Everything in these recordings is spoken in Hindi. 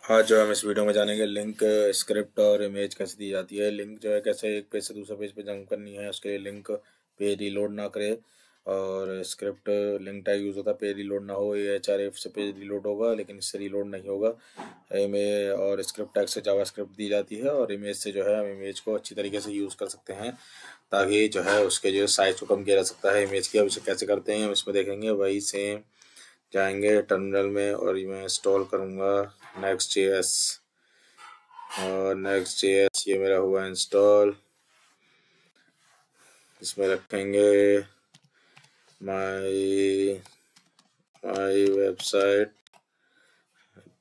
आज जो हम इस वीडियो में जानेंगे लिंक स्क्रिप्ट और इमेज कैसे दी जाती है। लिंक जो है कैसे एक पेज से दूसरे पेज पे जंप करनी है, उसके लिए लिंक पेज रीलोड ना करे। और स्क्रिप्ट लिंक टाइप यूज़ होता है, पेज रीलोड ना हो। ये HRF से पेज रीलोड होगा लेकिन इससे रीलोड नहीं होगा। इमेज और स्क्रिप्ट टैग से जावा स्क्रिप्ट दी जाती है। और इमेज से जो है हम इमेज को अच्छी तरीके से यूज़ कर सकते हैं ताकि जो है उसके जो साइज को कम किया जा सकता है इमेज की। अब इसे कैसे करते हैं हम इसमें देखेंगे। वही सेम जाएंगे टर्मिनल में और मैं इंस्टॉल करूँगा Next.js। और Next.js ये मेरा हुआ इंस्टॉल। इसमें रखेंगे my website,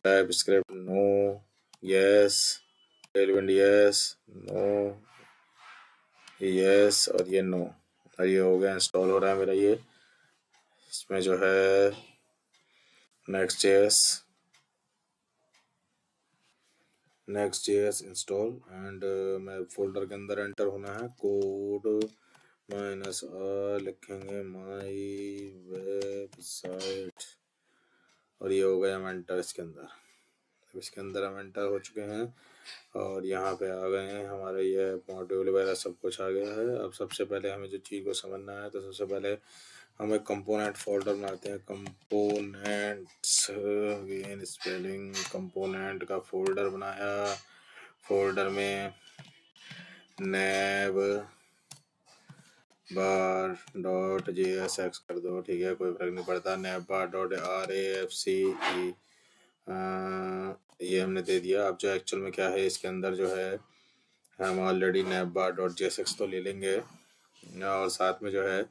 type script no, yes, tailwind yes, no, yes और ये नो। और ये हो गया, इंस्टॉल हो रहा है मेरा ये। इसमें जो है Next.js इंस्टॉल एंड मैं फोल्डर के अंदर एंटर होना है। कोड -r लिखेंगे माई वेबसाइट और ये हो गया हम एंटर इसके अंदर। अब इसके अंदर हम एंटर हो चुके हैं और यहाँ पे आ गए हैं हमारे ये मॉड्यूल वगैरह सब कुछ आ गया है। अब सबसे पहले हमें जो चीज़ को समझना है तो सबसे पहले हम एक कंपोनेंट फोल्डर बनाते हैं। कंपोनेंट्स अगेन स्पेलिंग, कंपोनेंट का फोल्डर बनाया। फोल्डर में nav bar.jsx कर दो, ठीक है, कोई फर्क नहीं पड़ता। navbar.rafce ये हमने दे दिया। अब जो एक्चुअल में क्या है इसके अंदर जो है हम ऑलरेडी navbar.jsx तो ले लेंगे और साथ में जो है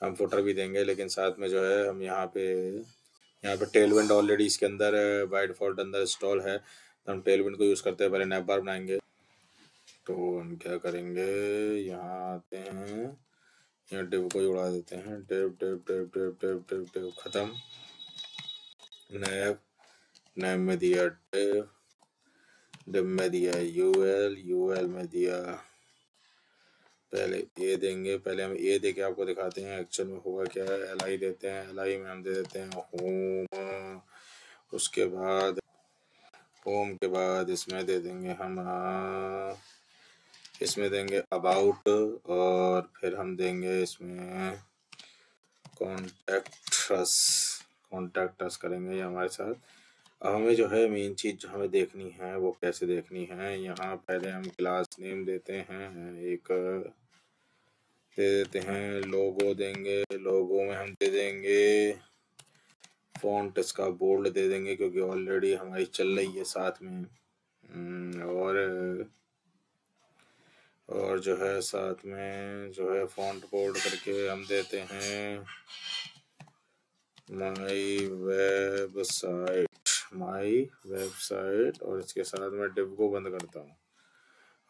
हम फुटर भी देंगे, लेकिन साथ में जो है हम यहाँ पे टेलविंड ऑलरेडी इसके अंदर बाय डिफॉल्ट अंदर इंस्टॉल है तो हम टेलविंड को यूज़ करते हैं। पहले navbar बनाएंगे तो हम क्या करेंगे, यहाँ आते हैं, यहाँ डिव को ही उड़ा देते हैं। Div div div div div div div ख़त्म। नैव में दिया डिव, डिव में दिया यूएल में दिया, पहले ए देंगे। पहले हम ए दे के आपको दिखाते हैं एक्चुअल में होगा क्या है। एल देते हैं, एल में हम दे देते हैं होम। उसके बाद होम के बाद इसमें दे देंगे हम इसमें देंगे अबाउट और फिर हम देंगे इसमें कॉन्टैक्ट अस करेंगे ये हमारे साथ। अब हमें जो है मेन चीज़ जो हमें देखनी है वो कैसे देखनी है। यहाँ पहले हम क्लास नेम देते हैं, एक दे देते हैं, लोगो देंगे। लोगो में हम दे देंगे फ़ॉन्ट, इसका बोल्ड दे देंगे क्योंकि ऑलरेडी हमारी चल रही है साथ में। और जो है साथ में जो है फ़ॉन्ट बोल्ड करके हम देते हैं माई वेबसाइट और इसके साथ में डिव को बंद करता हूँ।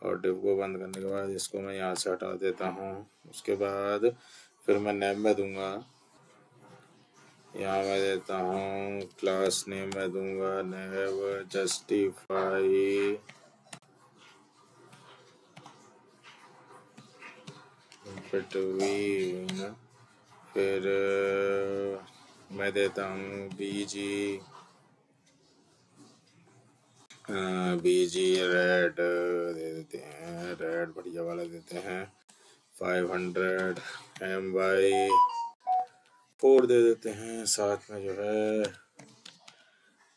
और डिव को बंद करने के बाद इसको मैं यहाँ से हटा देता हूँ। उसके बाद फिर मैं नेम में दूंगा, यहाँ मैं देता हूँ क्लास नेम में दूंगा नेव जस्टिफाई बिटवीन, फिर मैं देता हूँ बीजी रेड दे देते हैं, रेड बढ़िया वाला देते हैं। 500 MY4 दे देते हैं। साथ में जो है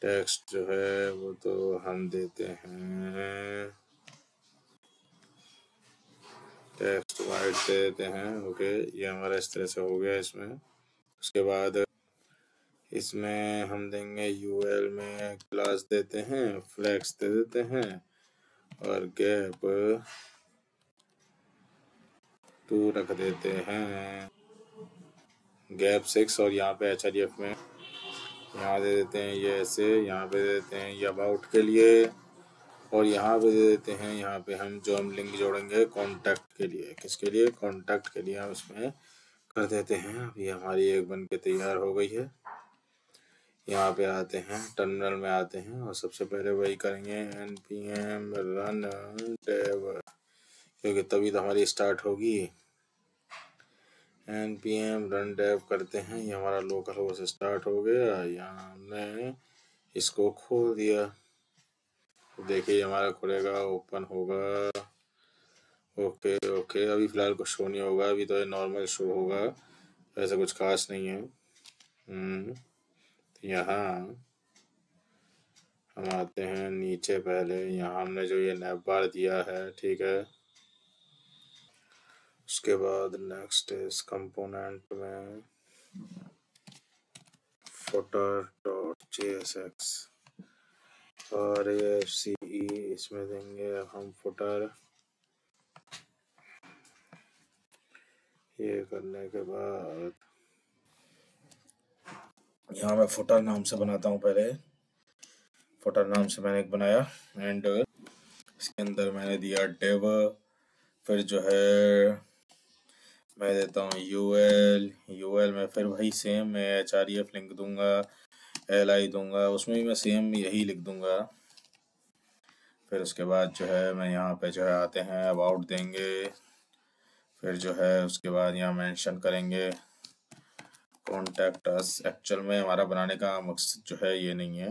टेक्स्ट जो है वो तो हम देते हैं टेक्स्ट वाइट दे देते हैं। ओके, ये हमारा इस तरह से हो गया इसमें। उसके बाद इसमें हम देंगे यूएल में क्लास देते हैं, फ्लेक्स दे देते हैं और गैप 2 रख देते हैं, गैप 6। और यहाँ पे HRF में यहाँ दे देते हैं ये ऐसे, यहाँ पे दे देते हैं ये अबाउट के लिए और यहाँ पे दे देते हैं, यहाँ पे हम जो हम लिंक जोड़ेंगे कॉन्टैक्ट के लिए। किसके लिए? कॉन्टैक्ट के लिए हम इसमें कर देते हैं। अभी हमारी एक बन के तैयार हो गई है। यहाँ पे आते हैं, टर्मिनल में आते हैं और सबसे पहले वही करेंगे npm run dev, क्योंकि तभी तो हमारी स्टार्ट होगी। npm run dev करते हैं, ये हमारा लोकल होस्ट स्टार्ट हो गया। यहाँ हमने इसको खोल दिया देखिए हमारा खुलेगा, ओपन होगा। ओके ओके, अभी फ़िलहाल कुछ शो नहीं होगा, अभी तो ये नॉर्मल शो होगा, ऐसा कुछ खास नहीं है। तो यहाँ हम आते हैं नीचे। पहले यहाँ हमने जो ये नैप बार दिया है, ठीक है। उसके बाद नेक्स्ट इस कंपोनेंट में footer.jsx और AFCE इसमें देंगे हम फुटर। ये करने के बाद यहाँ मैं फुटर नाम से बनाता हूँ। पहले फुटर नाम से मैंने एक बनाया एंड इसके अंदर मैंने दिया डिव। फिर जो है मैं देता हूँ यूएल में फिर वही सेम मैं href लिंक दूंगा, li दूंगा, उसमें भी मैं सेम यही लिख दूंगा। फिर उसके बाद जो है मैं यहाँ पे जो है आते हैं अबाउट देंगे। फिर जो है उसके बाद यहाँ मेंशन करेंगे कॉन्टैक्ट अस। एक्चुअल में हमारा बनाने का मकसद जो है ये नहीं है,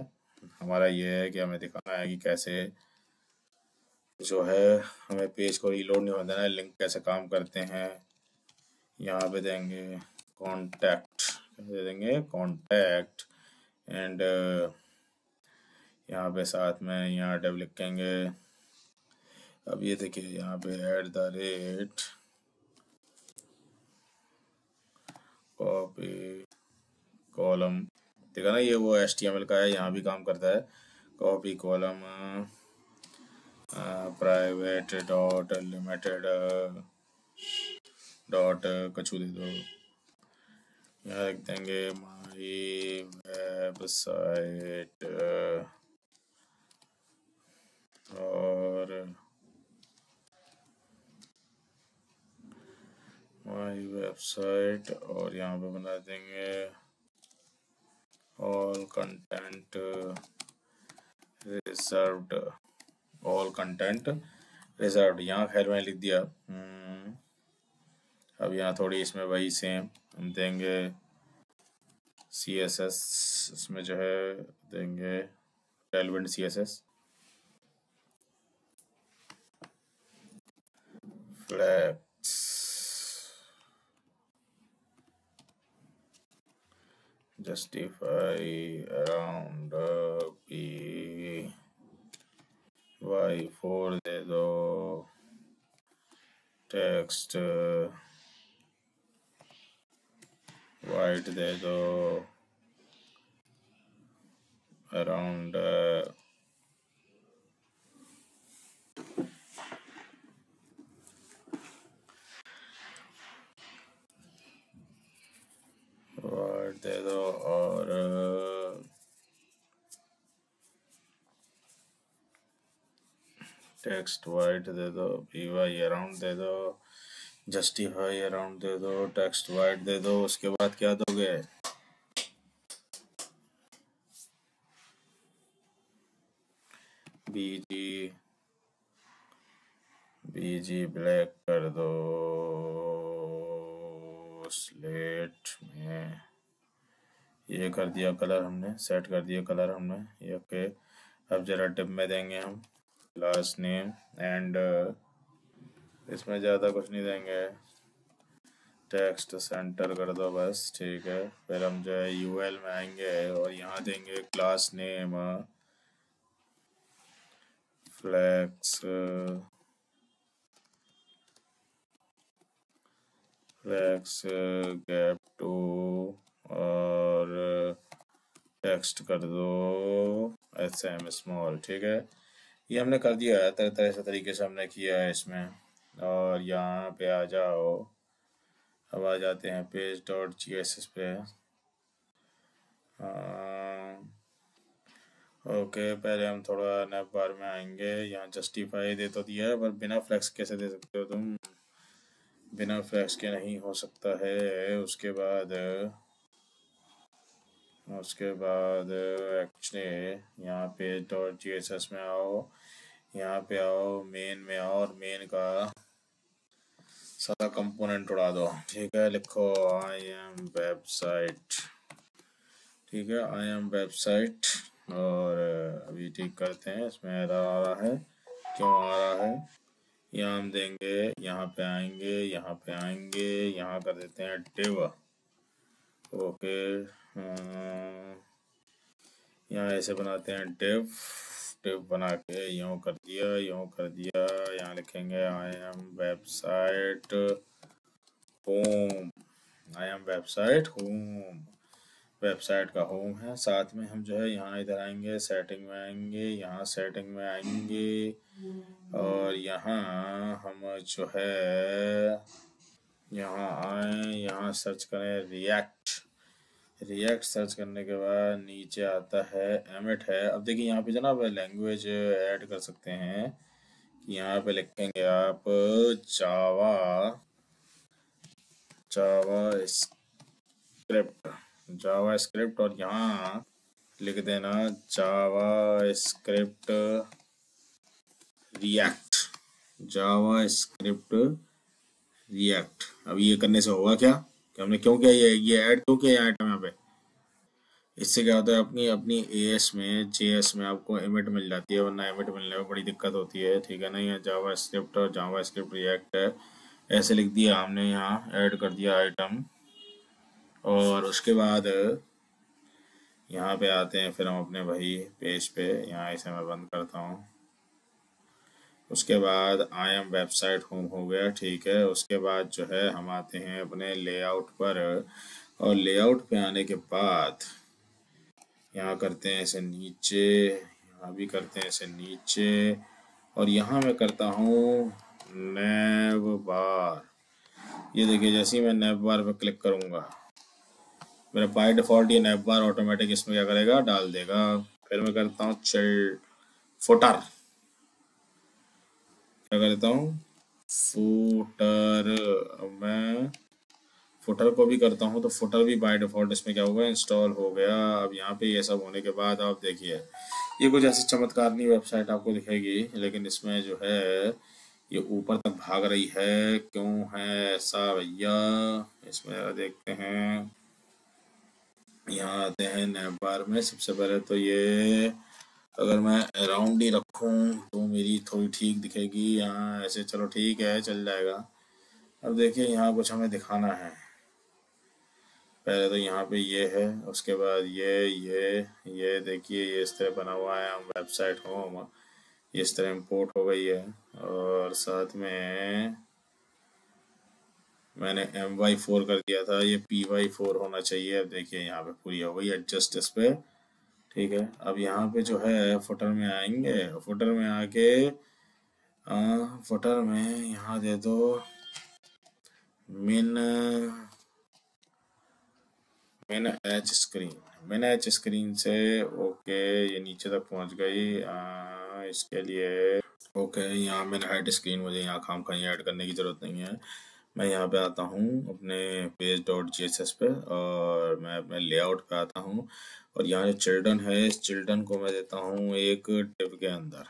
हमारा ये है कि हमें दिखाना है कि कैसे जो है हमें पेज को रीलोड नहीं होने देना है, लिंक कैसे काम करते हैं। यहाँ पे देंगे कॉन्टैक्ट, दे देंगे कॉन्टैक्ट एंड यहाँ पे साथ में यहाँ डिव लिखेंगे। अब ये देखिए यहाँ पे @ कॉपी कॉलम, देखा ना, ये वो HTML का है, यहाँ भी काम करता है। Copy column private dot limited dot कछु दे दो। यहाँ लिख देंगे माई वेबसाइट और माई वेबसाइट और यहाँ पे बना देंगे all content reserved, all content reserved. यहाँ खैर मैंने लिख दिया। अब यहाँ थोड़ी इसमें वही सेम हम देंगे CSS, इसमें जो है देंगे relevant CSS flags, justify around y4 दे दो, टेक्स्ट वाइट दे दो, अराउंड वाइट दे दो और टेक्स्ट वाइट दे दो, py अराउंड दे दो, जस्टिफाई अराउंड दे दो, टेक्स्ट वाइट दे दो। उसके बाद क्या दोगे, बीजी ब्लैक कर दो, स्लेट में ये कर दिया कलर, हमने सेट कर दिया कलर हमने ये। ओके, अब जरा डिव में देंगे हम क्लास नेम एंड इसमें ज़्यादा कुछ नहीं देंगे, टेक्स्ट सेंटर कर दो बस, ठीक है। फिर हम जो है यूएल में आएंगे और यहाँ देंगे क्लास नेम फ्लैक्स गैप 2 और टेक्स्ट कर दो SM स्मॉल, ठीक है। ये हमने कर दिया है, तरह तरह से तरीके से हमने किया है इसमें। और यहाँ पे आ जाओ, अब आ जाते हैं page.css पे। ओके, पहले हम थोड़ा नैप बार में आएंगे, यहाँ जस्टिफाई दे तो दिया है पर बिना फ्लैक्स कैसे दे सकते हो तुम, बिना फ्लैक्स के नहीं हो सकता है। उसके बाद एक्चुअली यहाँ पे .gss में आओ, यहाँ पे आओ, मेन में आओ और मेन का सारा कंपोनेंट उड़ा दो, ठीक है। लिखो I am वेबसाइट, ठीक है, I am वेबसाइट और अभी ठीक करते हैं। इसमें एरर आ रहा है, क्यों आ रहा है? यहाँ हम देंगे, यहाँ पे आएंगे, यहाँ पे आएंगे, यहाँ कर देते हैं div। ओके, यहाँ ऐसे बनाते हैं div बना के यूँ कर दिया, यूँ कर दिया। यहाँ लिखेंगे I am website home, I am website home, website का होम है। साथ में हम जो है यहाँ इधर आएंगे, सेटिंग में आएंगे, यहाँ सेटिंग में आएंगे और यहाँ हम जो है यहाँ आए, यहाँ सर्च करें रिएक्ट सर्च करने के बाद नीचे आता है एमिट है। अब देखिए यहाँ पे जनाब लैंग्वेज ऐड कर सकते हैं। यहाँ पे लिखेंगे आप जावा स्क्रिप्ट और यहाँ लिख देना जावा स्क्रिप्ट रिएक्ट। अब ये करने से होगा क्या कि हमने क्यों किया, ये ऐड क्यों किया आइटम यहाँ पे? इससे क्या होता है, अपनी अपनी एएस में जेएस में आपको एमिट मिल जाती है, वरना एमिट मिलने में बड़ी दिक्कत होती है। ठीक है ना, ये जावा स्क्रिप्ट और जावा स्क्रिप्ट रिएक्ट है, ऐसे लिख दिया हमने, यहाँ ऐड कर दिया आइटम। और उसके बाद यहाँ पे आते हैं फिर हम अपने भाई पेज पे, यहाँ इसे मैं बंद करता हूँ। उसके बाद आई एम वेबसाइट होम हो गया, ठीक है। उसके बाद जो है हम आते हैं अपने लेआउट पर, और लेआउट पे आने के बाद यहाँ करते हैं इसे नीचे, यहाँ भी करते हैं इसे नीचे, और यहाँ मैं करता हूँ नैव बार। ये देखिए जैसे ही मैं नैव बार पर क्लिक करूँगा, मेरा बाय डिफ़ॉल्ट ये नैव बार ऑटोमेटिक इसमें क्या करेगा, डाल देगा। फिर मैं करता हूँ फुटर, क्या करता हूँ, फुटर। अब मैं फुटर को भी करता हूँ तो फुटर भी बाय डिफ़ॉल्ट इसमें क्या होगा, इंस्टॉल हो गया। अब यहाँ पे ये सब होने के बाद आप देखिए ये कुछ ऐसी चमत्कारनी वेबसाइट आपको दिखेगी, लेकिन इसमें जो है ये ऊपर तक भाग रही है, क्यों है ऐसा भैया? इसमें देखते हैं, यहाँ आते हैं नैव बार में। सबसे पहले तो ये अगर मैं अराउंड ही रखूँ तो मेरी थोड़ी ठीक दिखेगी, यहाँ ऐसे चलो ठीक है, चल जाएगा। अब देखिए यहाँ कुछ हमें दिखाना है। पहले तो यहाँ पे ये है, उसके बाद ये देखिए ये इस तरह बना हुआ है, हम वेबसाइट होम इस तरह इम्पोर्ट हो गई है। और साथ में मैंने MY4 कर दिया था, ये PY4 होना चाहिए। अब देखिए यहाँ पे पूरी हो गई, एडजस्ट इस पे, ठीक है। अब यहाँ पे जो है फुटर में आएंगे, फुटर में आके फुटर में यहाँ दे दो मिन एच स्क्रीन से। ओके, ये नीचे तक पहुँच गई। इसके लिए ओके, यहाँ मिन हाइट स्क्रीन, मुझे यहाँ खाम खाई ऐड करने की ज़रूरत नहीं है। मैं यहाँ पे आता हूँ अपने page.js पे, और मैं अपने लेआउट पे आता हूँ, और यहाँ जो चिल्ड्रन है, इस चिल्ड्रन को मैं देता हूँ एक डिव के अंदर।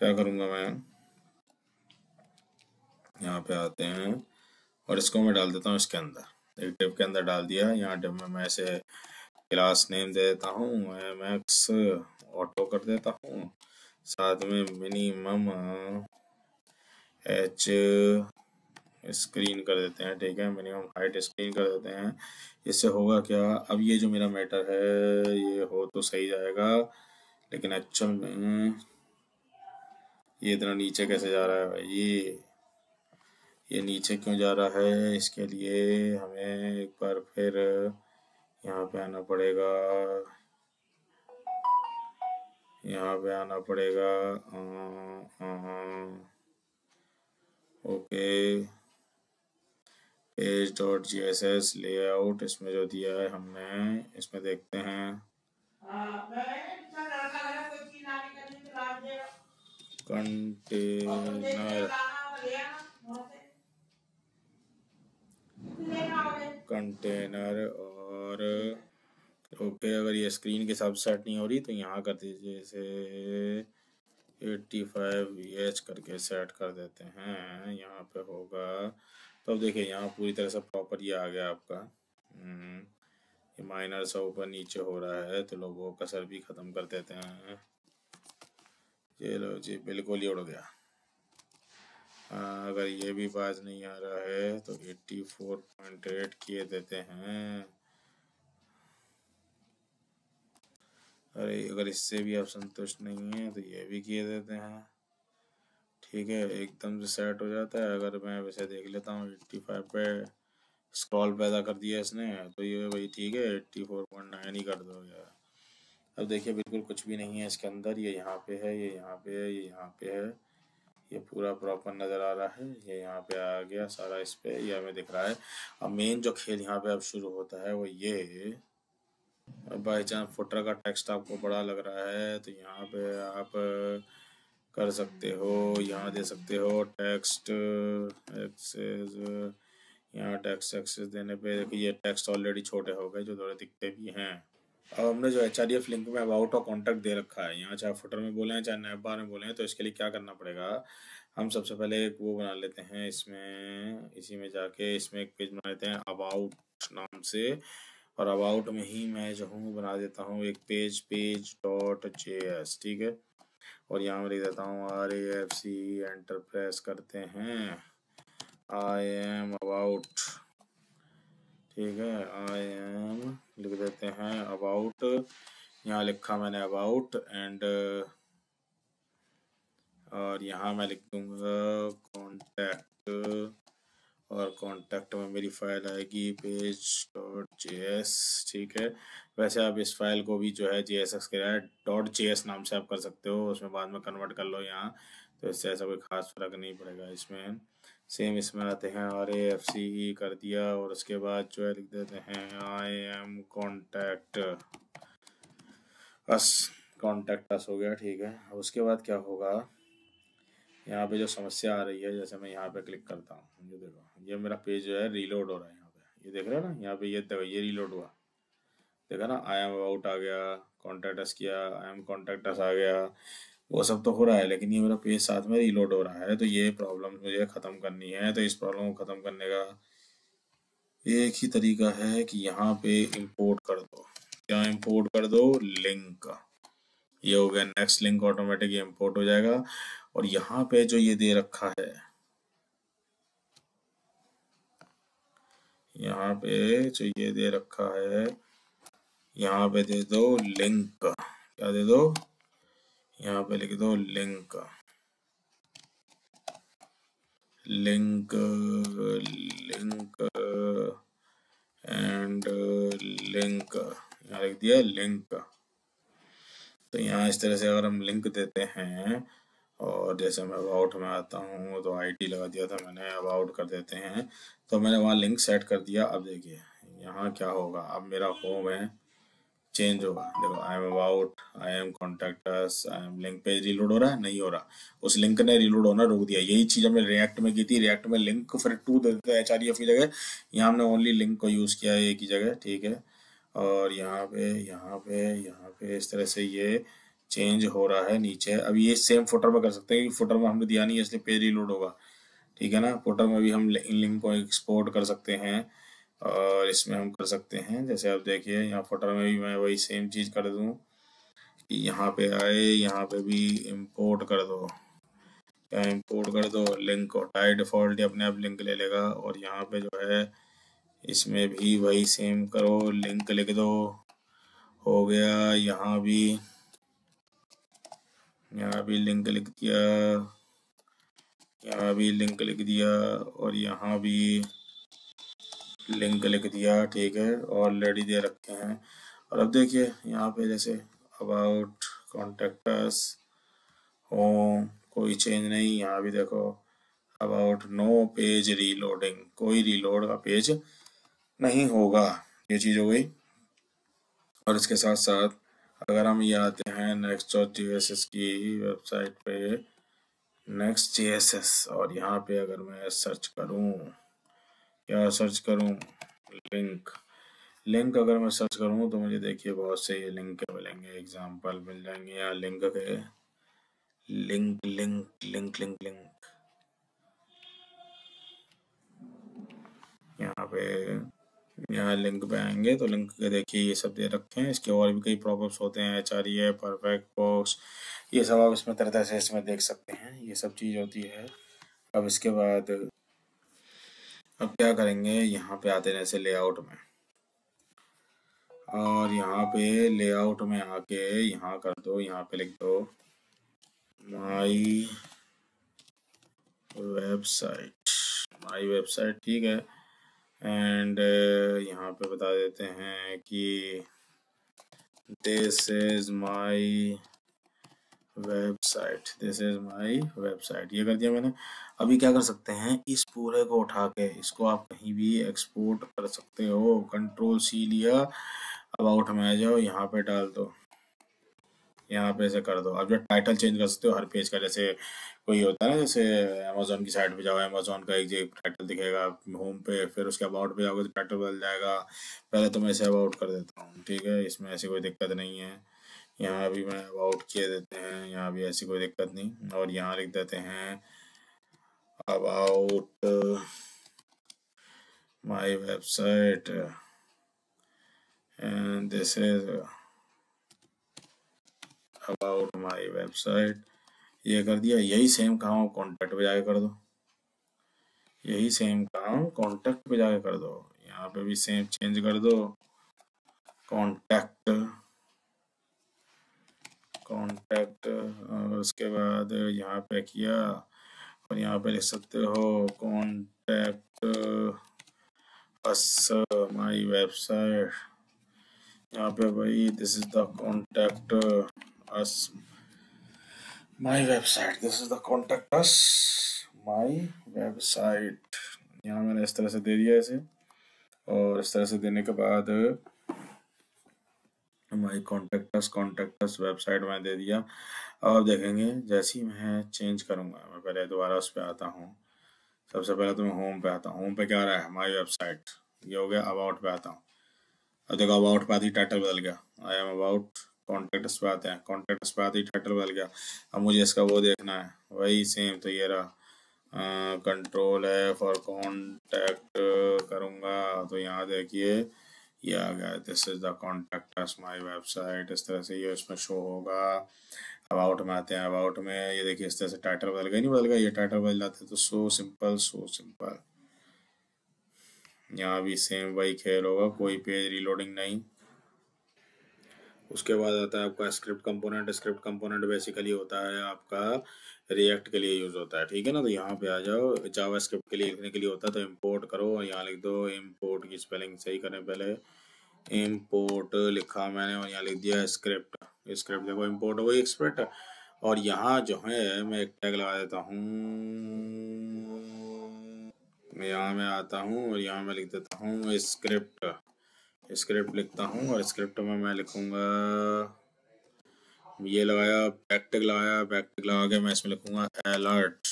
क्या करूँगा मैं, यहाँ पे आते हैं और इसको मैं डाल देता हूँ इसके अंदर, एक डिव के अंदर डाल दिया। यहाँ डिव में मैं ऐसे क्लास नेम दे देता हूँ, MX ऑटो कर देता हूँ, साथ में मिनिमम एच स्क्रीन कर देते हैं, ठीक है, मिनिमम हाइट स्क्रीन कर देते हैं। इससे होगा क्या, अब ये जो मेरा मैटर है ये हो तो सही जाएगा, लेकिन एक्चुअल में ये इतना नीचे कैसे जा रहा है भाई? ये नीचे क्यों जा रहा है? इसके लिए हमें एक बार फिर यहाँ पे आना पड़ेगा, यहाँ पे आना पड़ेगा। ओके, page.js लेआउट इसमें जो दिया है हमने, इसमें देखते हैं कंटेनर और ओके। अगर ये स्क्रीन के हिसाब से सेट नहीं हो रही तो यहाँ कर दीजिए इसे 85 करके सेट कर देते हैं, यहाँ पे होगा। तो अब देखिए यहाँ पूरी तरह से प्रॉपर ये आ गया आपका। ये माइनर सा ऊपर नीचे हो रहा है तो लोग वो कसर भी ख़त्म कर देते हैं। ये लो जी, बिल्कुल ही उड़ गया। अगर ये भी बाज नहीं आ रहा है तो 84.8 किए देते हैं। अरे अगर इससे भी आप संतुष्ट नहीं है तो ये भी किए देते हैं। ठीक है, एकदम से सेट हो जाता है। अगर मैं वैसे देख लेता हूँ 85 पे स्क्रॉल पैदा कर दिया इसने, तो ये भाई ठीक है 84.9 ही कर दो यार। अब देखिए बिल्कुल कुछ भी नहीं है इसके अंदर। ये यहाँ पे है, ये यहाँ पे है, ये यहाँ पे है। ये पूरा प्रॉपर नज़र आ रहा है। ये यहाँ पे आ गया सारा, इस पे ये हमें दिख रहा है। अब मेन जो खेल यहाँ पे अब शुरू होता है वो ये, बाई चांस फुटर का टेक्स्ट आपको बड़ा लग रहा है तो यहाँ पे आप कर सकते हो, यहाँ दे सकते हो टेक्स्ट एक्सेस। यहाँ टेक्स्ट एक्सेस देने पे देखिए ये टेक्स्ट ऑलरेडी छोटे हो गए जो थोड़े दिखते भी हैं। अब हमने जो HREF लिंक में अबाउट और कॉन्टैक्ट दे रखा है, यहाँ चाहे फुटर में बोले चाहे नैप बार में बोले, तो इसके लिए क्या करना पड़ेगा, हम सबसे पहले एक वो बना लेते हैं इसमें, इसी में जाके इसमें एक पेज बना लेते हैं अबाउट नाम से। और अबाउट में ही मैं जो हूँ बना देता हूँ एक page.js, ठीक है। और यहाँ मैं लिख देता हूँ RAFC, एंटर प्रेस करते हैं, आई एम अबाउट, ठीक है। आई एम लिख देते हैं अबाउट, यहाँ लिखा मैंने अबाउट एंड, और यहाँ मैं लिख दूँगा कॉन्टैक्ट, और कॉन्टैक्ट में मेरी फाइल आएगी page.js, ठीक है। वैसे आप इस फाइल को भी जो है JSX के .js नाम से आप कर सकते हो, उसमें बाद में कन्वर्ट कर लो यहाँ, तो इससे ऐसा कोई ख़ास फ़र्क नहीं पड़ेगा इसमें। सेम इसमें आते हैं RAFCE कर दिया, और उसके बाद जो है लिख देते हैं I am contact us, contact us हो गया, ठीक है। अब उसके बाद क्या होगा, यहाँ पे जो समस्या आ रही है, जैसे मैं यहाँ पे क्लिक करता हूँ, ये देखो ये मेरा पेज जो है रीलोड हो रहा है। यहाँ पे ये देख रहे हो ना, यहाँ पे ये देखो ये रीलोड हुआ, देखा ना, आई एम अबाउट आ गया, कॉन्टैक्ट अस किया, आई एम कॉन्टैक्ट अस आ गया, वो सब तो हो रहा है, लेकिन ये मेरा पेज साथ में रीलोड हो रहा है। तो ये प्रॉब्लम मुझे ख़त्म करनी है। तो इस प्रॉब्लम को ख़त्म करने का एक ही तरीका है कि यहाँ पे इंपोर्ट कर दो। क्या इंपोर्ट कर दो, लिंक। ये हो गया नेक्स्ट लिंक, ऑटोमेटिक इंपोर्ट हो जाएगा। और यहाँ पे जो ये दे रखा है, यहाँ पे जो ये दे रखा है, यहाँ पे दे दो लिंक। क्या दे दो, यहाँ पे लिख दो link, link link and link, यहाँ लिख दिया लिंक। तो यहाँ इस तरह से अगर हम लिंक देते हैं, और जैसे मैं अबाउट में आता हूँ तो ID लगा दिया था मैंने, अबाउट कर देते हैं, तो मैंने वहाँ लिंक सेट कर दिया। अब देखिए यहाँ क्या होगा, अब मेरा होम है चेंज होगा। देखो I am about, I am contact us, I am link, page reload हो रहा है, नहीं हो रहा, उस लिंक ने रीलोड होना रोक दिया। यही चीज़ हमने रिएक्ट में की थी। रिएक्ट में लिंक फिर टू दे देते हैं HREF की जगह, यहाँ हमने ओनली लिंक को यूज़ किया है एक ही जगह, ठीक है। और यहाँ पे यहाँ पे यहाँ पे इस तरह से ये चेंज हो रहा है नीचे। अब ये सेम फुटर में कर सकते हैं, फुटर में हमने दिया नहीं है इसलिए पेज रीलोड होगा, ठीक है ना। फुटर में भी हम इन लिंक को एक्सपोर्ट कर सकते हैं, और इसमें हम कर सकते हैं, जैसे आप देखिए यहाँ फुटर में भी मैं वही सेम चीज़ कर दूँ कि यहाँ पे आए, यहाँ पे भी इंपोर्ट कर दो, या इंपोर्ट कर दो लिंक को, बाय डिफ़ॉल्ट ही अपने आप लिंक ले लेगा। और यहाँ पे जो है इसमें भी वही सेम करो, लिंक लिख दो, हो गया। यहाँ भी लिंक लिख दिया, यहाँ भी लिंक लिख दिया, और यहाँ भी लिंक लिख दिया, ठीक है। ऑलरेडी दे रखे हैं। और अब देखिए यहाँ पे जैसे अबाउट, कॉन्टैक्ट अस, होम, कोई चेंज नहीं। यहाँ भी देखो अबाउट, नो पेज रीलोडिंग, कोई रीलोड का पेज नहीं होगा। ये चीज़ हो गई। और इसके साथ साथ अगर हम ये आते हैं next.js की वेबसाइट पे, next.js, और यहाँ पे अगर मैं सर्च करूँ, क्या सर्च करूँ, लिंक, लिंक अगर मैं सर्च करूँ तो मुझे देखिए बहुत से ये लिंक मिलेंगे, एग्जाम्पल मिल जाएंगे यहाँ लिंक के, link link link link link, यहाँ पे यहाँ लिंक पे आएंगे तो लिंक के देखिए ये सब दे रखे हैं। इसके और भी कई प्रॉब्लम्स होते हैं, HRE, परफेक्ट बॉक्स, ये सब आप इसमें तरह तरह से इसमें देख सकते हैं, ये सब चीज़ होती है। अब इसके बाद अब क्या करेंगे, यहाँ पे आते हैं जैसे लेआउट में, और यहाँ पे लेआउट में आके यहाँ कर दो, यहाँ पे लिख दो माई वेबसाइट, माई वेबसाइट, ठीक है। एंड यहाँ पे बता देते हैं कि this is my website, this is my website, ये कर दिया मैंने। अभी क्या कर सकते हैं, इस पूरे को उठा के इसको आप कहीं भी एक्सपोर्ट कर सकते हो। Ctrl+C लिया, अबाउट में आ जाओ, यहाँ पे डाल दो, यहाँ पे ऐसे कर दो। अब जो टाइटल चेंज कर सकते हो हर पेज का, जैसे कोई होता है ना, जैसे अमेजोन की साइट पे जाओ, अमेजोन का एक टाइटल दिखेगा होम पे, फिर उसके अबाउट पे जाओगे तो टाइटल बदल जाएगा। पहले तो मैं इसे अबाउट कर देता हूँ, ठीक है, इसमें ऐसी कोई दिक्कत नहीं है। यहाँ भी मैं अबाउट किए देते हैं, यहाँ भी ऐसी कोई दिक्कत नहीं, और यहाँ लिख देते हैं about my website and this is about my website, ये कर दिया। यही सेम काम कॉन्टैक्ट पे जाके कर दो, यही सेम काम कॉन्टैक्ट पे जाके कर दो, यहाँ पे भी सेम चेंज कर दो, कॉन्टैक्ट, कॉन्टैक्ट, और उसके बाद यहाँ पे किया, और यहाँ पे लिख सकते हो कॉन्टैक्ट अस माई वेबसाइट, यहाँ पे भाई this is the contact us my website, this is the contact us my website. यहाँ मैंने इस तरह से दे दिया इसे, और इस तरह से देने के बाद माई कॉन्टैक्ट अस वेबसाइट में दे दिया। अब आप देखेंगे जैसे ही मैं चेंज करूँगा, मैं पहले दोबारा उस पर आता हूँ। सबसे पहले तो मैं होम पे आता हूँ, होम पे क्या आ रहा है, माई वेबसाइट, ये हो गया। अबाउट पे आता हूँ, अब देखो अबाउट पे आती टाइटल बदल गया, आई एम अबाउट। कॉन्टैक्ट्स पे आते हैं, कॉन्टैक्ट्स पे आती टाइटल बदल गया। अब मुझे इसका वो देखना है, वही सेम, तो ये रहा, Ctrl+F और कॉन्टैक्ट करूँगा तो यहाँ देखिए ये आ गया, this is the contact us my website, इस तरह से ये इसमें शो होगा। अबाउट में आते हैं, अबाउट में ये देखिए इस तरह से टाइटल बदल गया, नहीं बदल गया, ये टाइटल बदल जाते तो सो सिंपल, सो सिंपल। यहाँ भी सेम वही खेल होगा, कोई पेज रीलोडिंग नहीं। उसके बाद आता है आपका script component. Script component basically होता है आपका रिएक्ट के लिए यूज़ होता है, ठीक है ना। तो यहाँ पे आ जाओ, जावा स्क्रिप्ट के लिए लिखने के लिए होता है, तो इम्पोर्ट करो और यहाँ लिख दो, इम्पोर्ट की स्पेलिंग सही करें पहले, इम्पोर्ट लिखा मैंने और यहाँ लिख दिया स्क्रिप्ट। स्क्रिप्ट देखो इम्पोर्ट हो गई स्क्रिप्ट, और यहाँ जो है मैं एक टैग लगा देता हूँ, यहाँ मैं आता हूँ और यहाँ मैं लिख देता हूँ स्क्रिप्ट, स्क्रिप्ट लिखता हूँ, और स्क्रिप्ट में मैं लिखूँगा, ये लगाया बैकटिक लगाया, बैकटिक लगा के मैं इसमें लिखूँगा अलर्ट,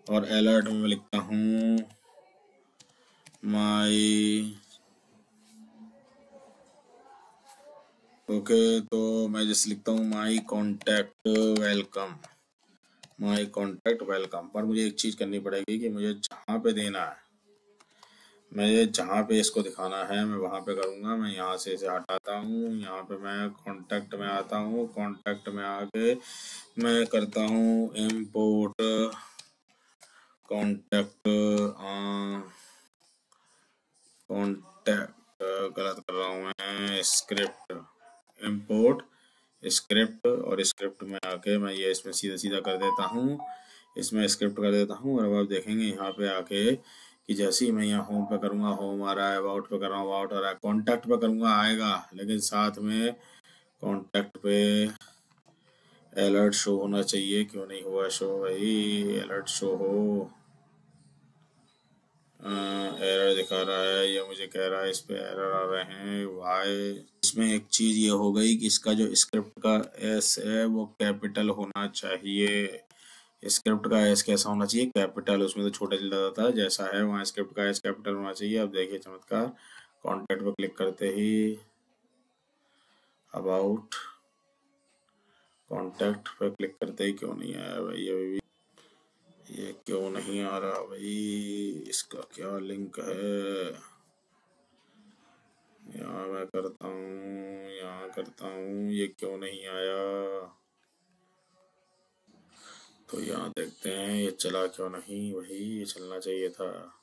और अलर्ट में मैं लिखता हूँ माई, ओके, तो मैं जैसे लिखता हूँ माई कॉन्टैक्ट वेलकम, माई कॉन्टैक्ट वेलकम। पर मुझे एक चीज़ करनी पड़ेगी कि मुझे जहाँ पे देना है, मैं जहाँ पे इसको दिखाना है मैं वहाँ पे करूँगा। मैं यहाँ से इसे हटाता हूँ, यहाँ पे मैं कॉन्टैक्ट में आता हूँ, कॉन्टैक्ट में आके मैं करता हूँ इम्पोर्ट कॉन्टैक्ट, कॉन्टैक्ट गलत कर रहा हूँ मैं, स्क्रिप्ट, इम्पोर्ट स्क्रिप्ट, और स्क्रिप्ट में आके मैं ये इसमें सीधा सीधा कर देता हूँ, इसमें स्क्रिप्ट कर देता हूँ। और अब आप देखेंगे यहाँ पे आके कि जैसे ही मैं यहाँ होम पे करूँगा होम आ रहा है, अबाउट पे कर रहा हूँ अबाउट आ रहा है, कॉन्टैक्ट पे करूँगा आएगा, लेकिन साथ में कॉन्टैक्ट पे अलर्ट शो होना चाहिए। क्यों नहीं हुआ शो भाई, अलर्ट शो हो, एरर दिखा रहा है, ये मुझे कह रहा है इस पे एरर आ रहे हैं, वाई। इसमें एक चीज़ ये हो गई कि इसका जो स्क्रिप्ट का एस है वो कैपिटल होना चाहिए। स्क्रिप्ट का एस कैसा होना चाहिए, कैपिटल, उसमें तो छोटा चल जाता था, जैसा है वहाँ स्क्रिप्ट का एस कैपिटल होना चाहिए। अब देखिए चमत्कार, कॉन्टैक्ट पर क्लिक करते ही अबाउट, कॉन्टैक्ट पर क्लिक करते ही क्यों नहीं आया भाई, अभी ये क्यों नहीं आ रहा भाई, इसका क्या लिंक है, यहाँ मैं करता हूँ, यहाँ करता हूँ, ये क्यों नहीं आया? तो यहाँ देखते हैं ये चला क्यों नहीं। वही ये चलना चाहिए था।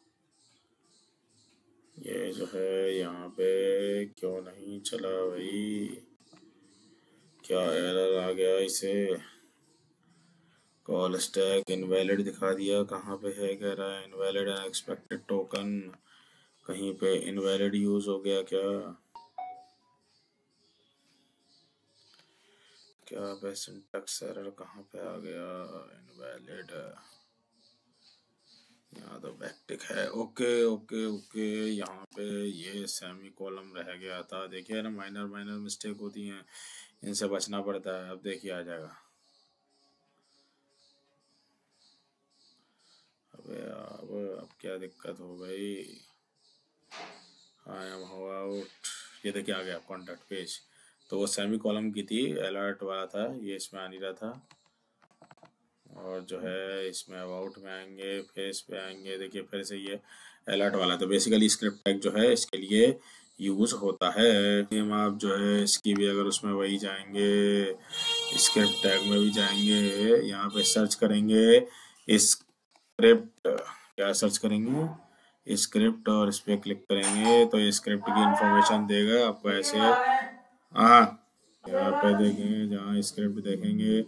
ये जो है यहाँ पे क्यों नहीं चला भाई? क्या एरर आ गया इसे? कॉल स्टैक इनवैलिड दिखा दिया। कहाँ पे है? कह रहा है इनवैलिड अनएक्सपेक्टेड टोकन। कहीं पे इनवैलिड यूज हो गया क्या? क्या पे सिंटैक्स एरर कहाँ पे आ गया? इनवैलिड, यहाँ तो बैकटिक है। ओके ओके ओके, यहाँ पे ये सेमी कॉलम रह गया था। देखिए ना, माइनर माइनर मिस्टेक होती हैं, इनसे बचना पड़ता है। अब देखिए आ जाएगा। अब क्या दिक्कत हो गई? आई एम हो आउट। ये देखिए आ गया कॉन्टैक्ट पेज। तो वो सेमी कॉलम की थी, अलर्ट वाला था, ये इसमें आ नहीं रहा था। और जो है इसमें अबाउट में आएंगे, फेस पे आएंगे, देखिए फिर से ये अलर्ट वाला। तो बेसिकली स्क्रिप्ट टैग जो है इसके लिए यूज होता है। हम आप जो है इसकी भी अगर उसमें वही जाएंगे, स्क्रिप्ट टैग में भी जाएंगे, यहाँ पे सर्च करेंगे स्क्रिप्ट, क्या सर्च करेंगे? स्क्रिप्ट, और इस पर क्लिक करेंगे तो ये स्क्रिप्ट की इंफॉर्मेशन देगा आपको ऐसे। हाँ, यहाँ पे देखेंगे, जहाँ स्क्रिप्ट देखेंगे,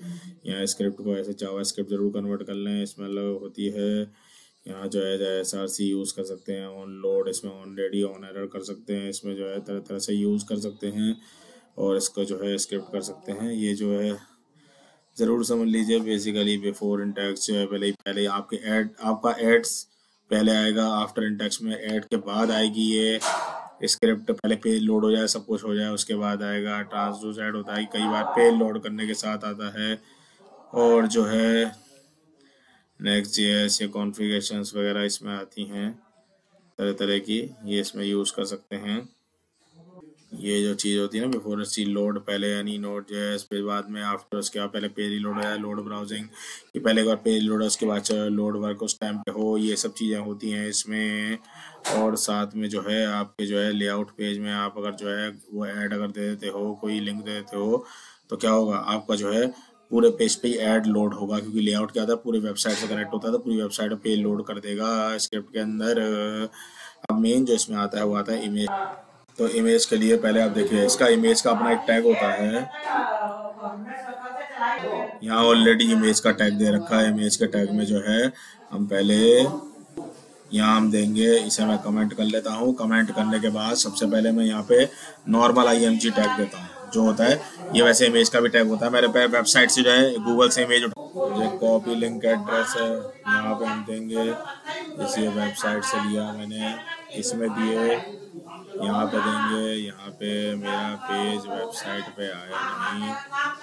यहाँ स्क्रिप्ट को ऐसे जावा स्क्रिप्ट जरूर कन्वर्ट कर लें, इसमें अलग होती है। यहाँ जो है SRC यूज़ कर सकते हैं, ऑन लोड, इसमें ऑन रेडी ऑन एरर कर सकते हैं, इसमें जो है तरह तरह से यूज़ कर सकते हैं, और इसको जो है स्क्रिप्ट कर सकते हैं। ये जो है ज़रूर समझ लीजिए। बेसिकली बिफोर इंटेक्स जो है पहले आपके ऐड, आपका एड्स पहले आएगा, आफ्टर इंटेक्स में ऐड के बाद आएगी ये स्क्रिप्ट। पहले पेज लोड हो जाए, सब कुछ हो जाए, उसके बाद आएगा। ट्रांसडूस ऐड होता है, कई बार पेज लोड करने के साथ आता है। और जो है नेक्स्ट जेएस या कॉन्फ़िगरेशंस वगैरह इसमें आती हैं तरह तरह की, ये इसमें यूज़ कर सकते हैं। ये जो चीज़ होती है ना, बिफोर सी लोड, पहले यानी नोट जो है, फिर बाद में आफ्टर, उसके बाद पहले पेज लोड है, लोड ब्राउजिंग, कि पहले एक बार पेज लोड है, उसके बाद लोड वर्क उस टाइम पे हो, ये सब चीज़ें होती हैं इसमें। और साथ में जो है आपके जो है लेआउट पेज में आप अगर जो है वो ऐड अगर दे देते हो, कोई लिंक दे देते हो, तो क्या होगा, आपका जो है पूरे पेज पे ही ऐड लोड होगा, क्योंकि लेआउट क्या था, पूरे वेबसाइट से कनेक्ट होता है, तो पूरी वेबसाइट पे पेज लोड कर देगा स्क्रिप्ट के अंदर। अब मेन जो इसमें आता है वो आता है इमेज। तो इमेज के लिए पहले आप देखिए, इसका इमेज का अपना एक टैग होता है। यहाँ ऑलरेडी इमेज का टैग दे रखा है। इमेज के टैग में जो है हम पहले यहाँ हम देंगे, इसे मैं कमेंट कर लेता हूँ। कमेंट करने के बाद सबसे पहले मैं यहाँ पे नॉर्मल IMG टैग देता हूँ, जो होता है ये वैसे इमेज का भी टैग होता है। मेरे पे वेबसाइट से जो है गूगल से इमेज उठा, कॉपी लिंक एड्रेस है, यहाँ पे हम देंगे, इसी वेबसाइट से लिया मैंने, इसमें दिए, यहाँ पे देंगे। यहाँ पे मेरा पेज वेबसाइट पे आया नहीं,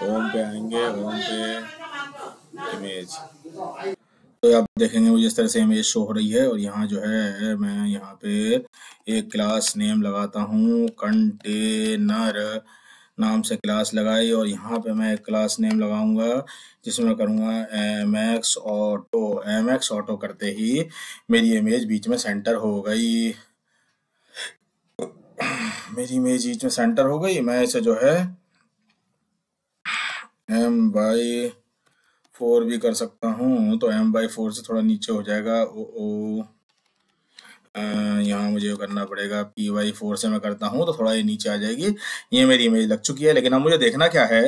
होम पे आएंगे, होम पे इमेज, तो आप देखेंगे मुझे इस तरह से इमेज शो हो रही है। और यहाँ जो है मैं यहाँ पे एक क्लास नेम लगाता हूँ, कंटेनर नाम से क्लास लगाई, और यहाँ पे मैं एक क्लास नेम लगाऊंगा जिसमें करूँगा MX ऑटो। MX ऑटो करते ही मेरी इमेज बीच में सेंटर हो गई। मेरी इमेज बीच में सेंटर हो गई। मैं इसे जो है M/4 भी कर सकता हूँ, तो M/4 से थोड़ा नीचे हो जाएगा। यहाँ मुझे करना पड़ेगा P/4 से मैं करता हूँ तो थोड़ा ये नीचे आ जाएगी। ये मेरी इमेज लग चुकी है। लेकिन अब मुझे देखना क्या है,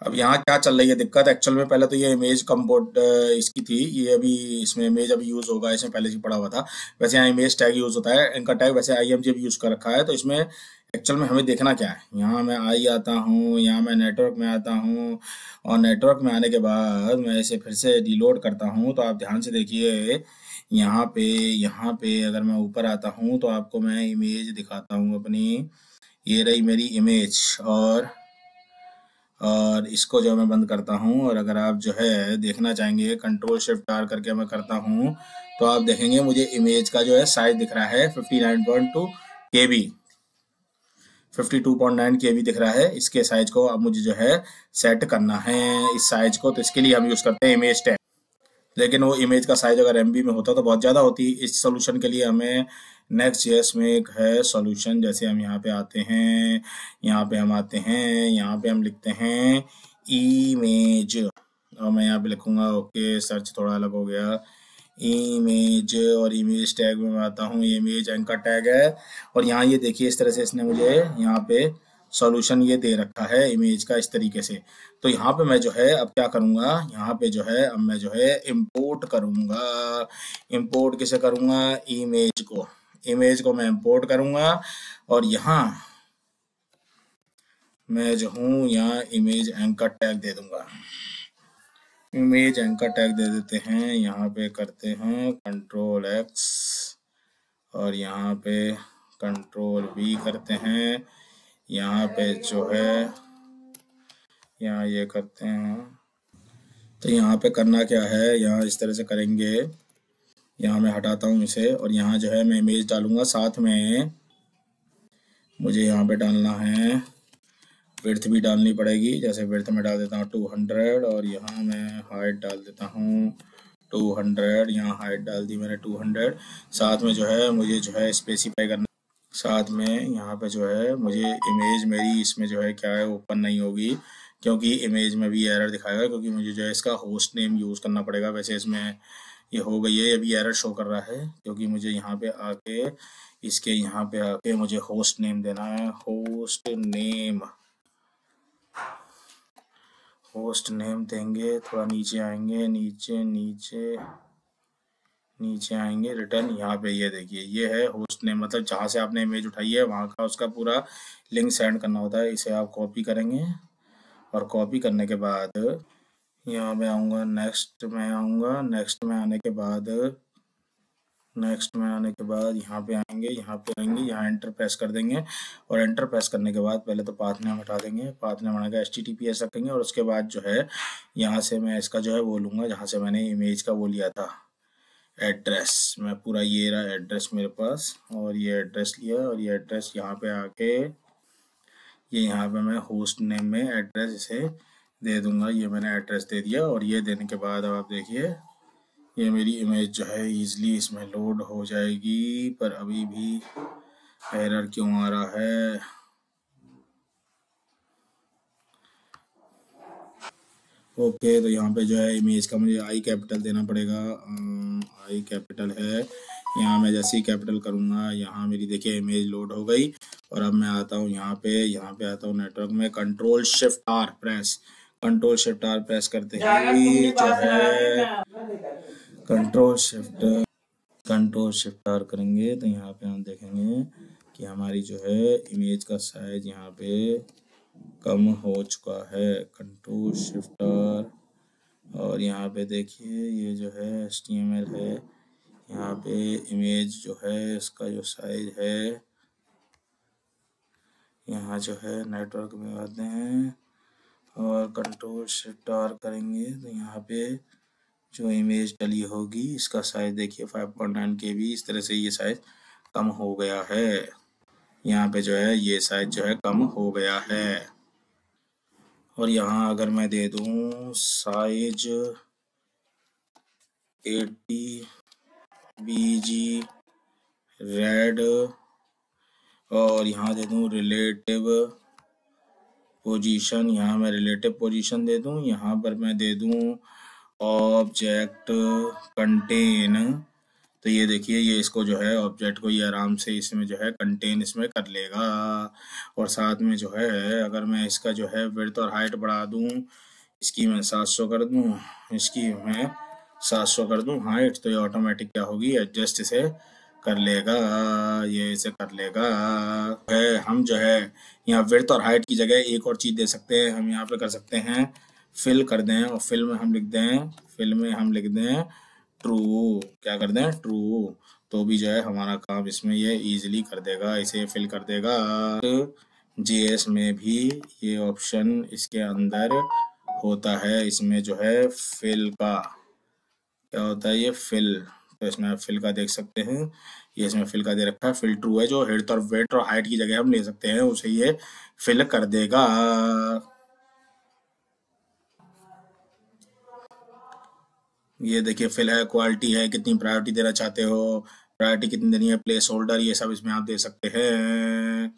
अब यहाँ क्या चल रही है दिक्कत एक्चुअल में। पहले तो ये इमेज कंपोर्ट इसकी थी, ये अभी इसमें इमेज अभी यूज होगा, इसमें पहले से पड़ा हुआ था। वैसे यहाँ इमेज टैग यूज होता है, इनका टैग वैसे IMG भी यूज कर रखा है। तो इसमें एक्चुअल में हमें देखना क्या है, यहाँ मैं आता हूँ, यहाँ मैं नेटवर्क में आता हूँ, और नेटवर्क में आने के बाद मैं इसे फिर से रिलोड करता हूँ। तो आप ध्यान से देखिए, यहाँ पे अगर मैं ऊपर आता हूँ तो आपको मैं इमेज दिखाता हूँ अपनी। ये रही मेरी इमेज, और इसको जो मैं बंद करता हूँ, और अगर आप जो है देखना चाहेंगे, Ctrl+Shift+R करके मैं करता हूँ, तो आप देखेंगे मुझे इमेज का जो है साइज दिख रहा है 59.2 KB, 52.9 KB दिख रहा है। इसके साइज को अब मुझे जो है सेट करना है, इस साइज को। तो इसके लिए हम यूज करते हैं इमेज टैग। लेकिन वो इमेज का साइज अगर एमबी में होता तो बहुत ज़्यादा होती। इस सोल्यूशन के लिए हमें नेक्स्ट जेएस में एक है सॉल्यूशन। जैसे हम यहाँ पे आते हैं, यहाँ पे हम आते हैं, यहाँ पे हम लिखते हैं इमेज, और मैं यहाँ पे लिखूंगा ओके। सर्च थोड़ा अलग हो गया, इमेज, और इमेज टैग में मैं आता हूँ, इमेज एंकर टैग है। और यहाँ ये देखिए इस तरह से इसने मुझे यहाँ पे सॉल्यूशन ये दे रखा है इमेज का, इस तरीके से। तो यहाँ पे मैं जो है अब क्या करूँगा, यहाँ पे जो है अब मैं जो है इंपोर्ट करूँगा। इंपोर्ट किसे करूँगा, इमेज को मैं इंपोर्ट करूँगा। और यहाँ मैं जो हूँ यहाँ इमेज एंकर टैग दे दूंगा। इमेज एंकर टैग दे देते हैं, यहाँ पे करते हैं कंट्रोल एक्स, और यहाँ पे कंट्रोल वी करते हैं। यहाँ पे जो है यहाँ ये करते हैं। तो यहाँ पे करना क्या है, यहाँ इस तरह से करेंगे। यहाँ मैं हटाता हूँ इसे, और यहाँ जो है मैं इमेज डालूंगा। साथ में मुझे यहाँ पे डालना है विड्थ भी डालनी पड़ेगी। जैसे विड्थ में डाल देता हूँ 200, और यहाँ मैं हाइट डाल देता हूँ 200। यहाँ हाइट डाल दी मैंने 200। साथ में जो है मुझे जो है स्पेसिफाई करना, साथ में यहाँ पे जो है मुझे इमेज मेरी इसमें जो है क्या है ओपन नहीं होगी, क्योंकि इमेज में भी एरर दिखाएगा, क्योंकि मुझे जो है इसका होस्ट नेम यूज़ करना पड़ेगा। वैसे इसमें ये हो गई है, अभी एरर शो कर रहा है, क्योंकि मुझे यहाँ पे आके इसके यहाँ पे आके मुझे होस्ट नेम देना है। होस्ट नेम देंगे, थोड़ा नीचे आएंगे, नीचे आएंगे, रिटर्न। यहाँ पे ये देखिए ये है होस्ट नेम, मतलब जहाँ से आपने इमेज उठाई है वहाँ का उसका पूरा लिंक सेंड करना होता है। इसे आप कॉपी करेंगे, और कॉपी करने के बाद यहाँ में आऊँगा, नेक्स्ट में आऊँगा। नेक्स्ट में आने के बाद यहाँ पे आएंगे, यहाँ एंटर प्रेस कर देंगे। और एंटर प्रेस करने के बाद पहले तो पाथ नेम हटा देंगे, पाथ नेम हटा के HTTPS रखेंगे। और उसके बाद जो है यहाँ से मैं इसका जो है वो लूँगा जहाँ से मैंने इमेज का वो लिया था एड्रेस। मैं पूरा ये रहा एड्रेस मेरे पास, और ये एड्रेस लिया, और ये एड्रेस यहाँ पे आके ये यहाँ पे मैं होस्ट नेम में एड्रेस इसे दे दूंगा। ये मैंने एड्रेस दे दिया, और ये देने के बाद अब आप देखिए ये मेरी इमेज जो है ईजिली इसमें लोड हो जाएगी। पर अभी भी एरर क्यों आ रहा है, ओके। तो यहाँ पे जो है इमेज का मुझे आई कैपिटल देना पड़ेगा। आई कैपिटल है, यहाँ मैं जैसे ही कैपिटल करूँगा यहाँ मेरी देखिए इमेज लोड हो गई। और अब मैं आता हूँ यहाँ पे आता हूँ नेटवर्क में, कंट्रोल शिफ्ट आर प्रेस करते ही जो है कंट्रोल शिफ्ट आर करेंगे तो यहाँ पे हम देखेंगे कि हमारी जो है इमेज का साइज यहाँ पे कम हो चुका है। कंट्रोल शिफ्ट आर, और यहाँ पे देखिए ये जो है HTML है, यहाँ पे इमेज जो है इसका जो साइज है, यहाँ जो है नेटवर्क में आते हैं और कंट्रोल शिफ्ट आर करेंगे तो यहाँ पे जो इमेज डली होगी इसका साइज देखिए 5.9 KB। इस तरह से ये साइज कम हो गया है। यहाँ पे जो है ये साइज जो है कम हो गया है। और यहाँ अगर मैं दे दूँ साइज 80 BG रेड, और यहाँ दे दूँ रिलेटिव पोजीशन, यहाँ मैं रिलेटिव पोजीशन दे दूँ। यहाँ पर मैं दे दूँ ऑब्जेक्ट कंटेन, तो ये देखिए ये इसको जो है ऑब्जेक्ट को ये आराम से इसमें जो है कंटेन इसमें कर लेगा। और साथ में जो है अगर मैं इसका जो है विड्थ और हाइट बढ़ा दूँ, इसकी मैं 700 कर दूँ, इसकी मैं 700 कर दूँ हाइट, तो ये ऑटोमेटिक क्या होगी एडजस्ट इसे कर लेगा, ये इसे कर लेगा। है हम जो है यहाँ विड्थ और हाइट की जगह एक और चीज़ दे सकते हैं, हम यहाँ पे कर सकते हैं फिल कर दें, और फिल में हम लिख दें ट्रू। क्या कर दें ट्रू, तो भी जो है हमारा काम इसमें ये इजीली कर देगा, इसे फिल कर देगा। JS में भी ये ऑप्शन इसके अंदर होता है, इसमें जो है फिल का क्या होता है, ये फिल, तो इसमें आप फिल का देख सकते हैं, ये इसमें फिल का दे रखा है। फिल ट्रू है, जो हेड और वेट और हाइट की जगह हम ले सकते हैं उसे ये फिल कर देगा। ये देखिए फिल है, क्वालिटी है, कितनी प्रायोरिटी देना चाहते हो, प्रायोरिटी कितनी देनी है, प्लेस होल्डर, ये सब इसमें आप दे सकते हैं।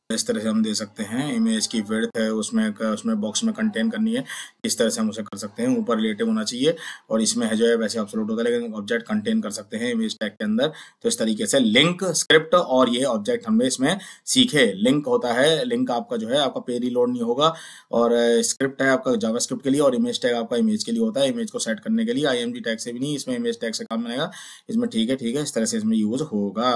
इस तरह से हम दे सकते हैं। इमेज की विड्थ है, उसमें बॉक्स में कंटेन करनी है, इस तरह से हम उसे कर सकते हैं। ऊपर रिलेटिव होना चाहिए और इसमें है जो है वैसे एब्सोल्यूट होता है, लेकिन ऑब्जेक्ट कंटेन कर सकते हैं इमेज टैग के अंदर। तो इस तरीके से लिंक, स्क्रिप्ट और ये ऑब्जेक्ट हमने इसमें सीखे। लिंक होता है, लिंक आपका जो है आपका पेज रीलोड नहीं होगा, और स्क्रिप्ट है आपका जावास्क्रिप्ट के लिए, और इमेज टैग आपका इमेज के लिए होता है, इमेज को सेट करने के लिए। IMG टैग से भी नहीं, इसमें इमेज टैग से काम बनेगा इसमें। ठीक है, ठीक है, इस तरह से इसमें यूज होगा।